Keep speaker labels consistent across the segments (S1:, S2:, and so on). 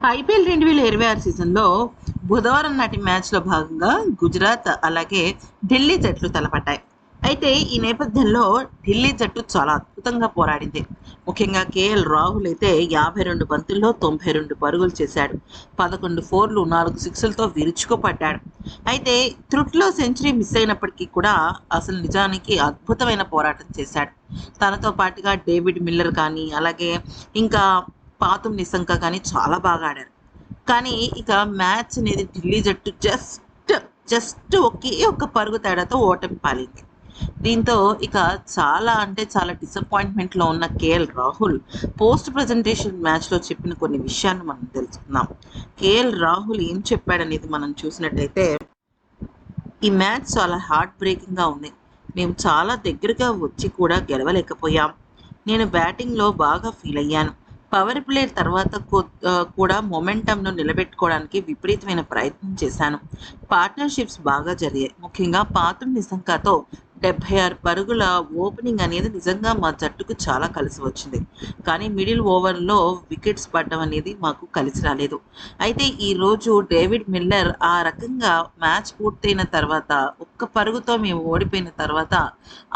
S1: IPL 2026 సీజన్‌లో బుధవారం నాటి మ్యాచ్‌లో భాగంగా గుజరాత్ అలాగే ఢిల్లీ జట్లు తలపడ్డాయి. అయితే ఈ నేపథ్యంలో ఢిల్లీ జట్టు చాలా అద్భుతంగా పోరాడింది. ముఖ్యంగా కేఎల్ రాహుల్ అయితే 52 బంతుల్లో 92 పరుగులు చేశాడు. 11 ఫోర్లు, 4 సిక్సులతో విరుచుకుపడ్డాడు. అయితే త్రుటిలో సెంచరీ మిస్ అయినప్పటికీ కూడా అసలు నిజానికి అద్భుతమైన పోరాటం చేశాడు. తనతో పాటుగా డేవిడ్ మిల్లర్ కానీ, అలాగే ఇంకా పాతుమ్ నిసంక కానీ చాలా బాగా ఆడారు. కానీ ఇక మ్యాచ్ అనేది ఢిల్లీ జట్టు జస్ట్ ఒకే ఒక్క పరుగు తేడాతో ఓటమి పాలైంది. దీంతో ఇక చాలా అంటే చాలా డిసప్పాయింట్మెంట్లో ఉన్న కేఎల్ రాహుల్ పోస్ట్ ప్రజెంటేషన్ మ్యాచ్లో చెప్పిన కొన్ని విషయాన్ని మనం తెలుసుకుందాం. కేఎల్ రాహుల్ ఏం చెప్పాడనేది మనం చూసినట్టయితే, ఈ మ్యాచ్ చాలా హార్ట్ బ్రేకింగ్గా ఉంది. మేము చాలా దగ్గరగా వచ్చి కూడా గెలవలేకపోయాం. నేను బ్యాటింగ్లో బాగా ఫీల్ అయ్యాను. పవర్ ప్లే తర్వాత కూడా మొమెంటంను నిలబెట్టుకోవడానికి విపరీతమైన ప్రయత్నం చేశాను. పార్ట్నర్షిప్స్ బాగా జరిగాయి. ముఖ్యంగా పాతుమ్ నిసంకాతో 76 పరుగుల ఓపెనింగ్ అనేది నిజంగా మా జట్టుకు చాలా కలిసి వచ్చింది. కానీ మిడిల్ ఓవర్లో వికెట్స్ పడడం అనేది మాకు కలిసి రాలేదు. అయితే ఈరోజు డేవిడ్ మిల్లర్ ఆ రకంగా మ్యాచ్ పూర్తయిన తర్వాత ఒక్క పరుగుతో మేము ఓడిపోయిన తర్వాత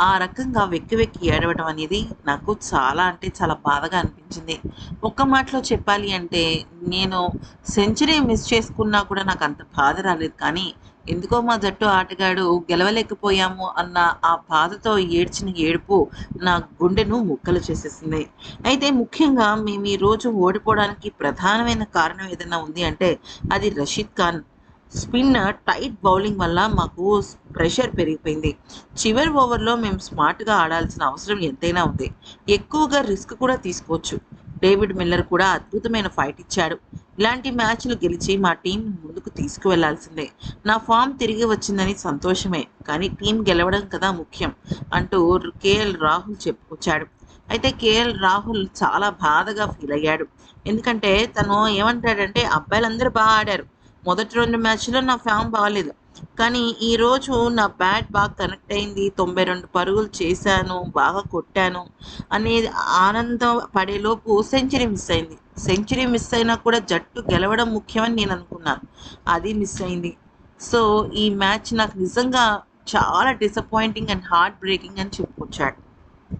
S1: ఆ రకంగా వెక్కి వెక్కి ఏడవడం అనేది నాకు చాలా అంటే చాలా బాధగా అనిపించింది. ఒక్క మాటలో చెప్పాలి అంటే, నేను సెంచరీ మిస్ చేసుకున్నా కూడా నాకు అంత బాధ రాలేదు. కానీ ఎందుకో మా జట్టు ఆటగాడు గెలవలేకపోయాము అన్న ఆ బాధతో ఏడ్చిన ఏడుపు నా గుండెను ముక్కలు చేసేసింది. అయితే ముఖ్యంగా మేము ఈరోజు ఓడిపోవడానికి ప్రధానమైన కారణం ఏదైనా ఉంది అంటే అది Rashid Khan spin tight bowling వల్ల మాకు ప్రెషర్ పెరిగిపోయింది. చివరి ఓవర్లో మేము స్మార్ట్గా ఆడాల్సిన అవసరం ఎంతైనా ఉంది. ఎక్కువగా రిస్క్ కూడా తీసుకోవచ్చు. డేవిడ్ మిల్లర్ కూడా అద్భుతమైన ఫైట్ ఇచ్చాడు. ఇలాంటి మ్యాచ్లు గెలిచి మా టీం ముందుకు తీసుకువెళ్లాల్సిందే. నా ఫామ్ తిరిగి వచ్చిందని సంతోషమే, కానీ టీం గెలవడం కదా ముఖ్యం అంటూ కేఎల్ రాహుల్ చెప్పుకొచ్చాడు. అయితే కేఎల్ రాహుల్ చాలా బాధగా ఫీల్ అయ్యాడు. ఎందుకంటే తను ఏమంటాడంటే, అబ్బాయిలందరూ బాగా ఆడారు, మొదటి 2 మ్యాచ్‌లో నా ఫామ్ బాలేదు. కానీ ఈరోజు నా బ్యాట్ బాగా కనెక్ట్ అయింది. 92 పరుగులు చేశాను, బాగా కొట్టాను అనేది ఆనందం పడేలోపు సెంచరీ మిస్ అయింది. సెంచరీ మిస్ అయినా కూడా జట్టు గెలవడం ముఖ్యమని నేను అనుకున్నాను. అది మిస్ అయింది. సో, ఈ మ్యాచ్ నాకు నిజంగా చాలా డిసప్పాయింటింగ్ అండ్ హార్ట్ బ్రేకింగ్ అని చెప్పుకొచ్చాడు.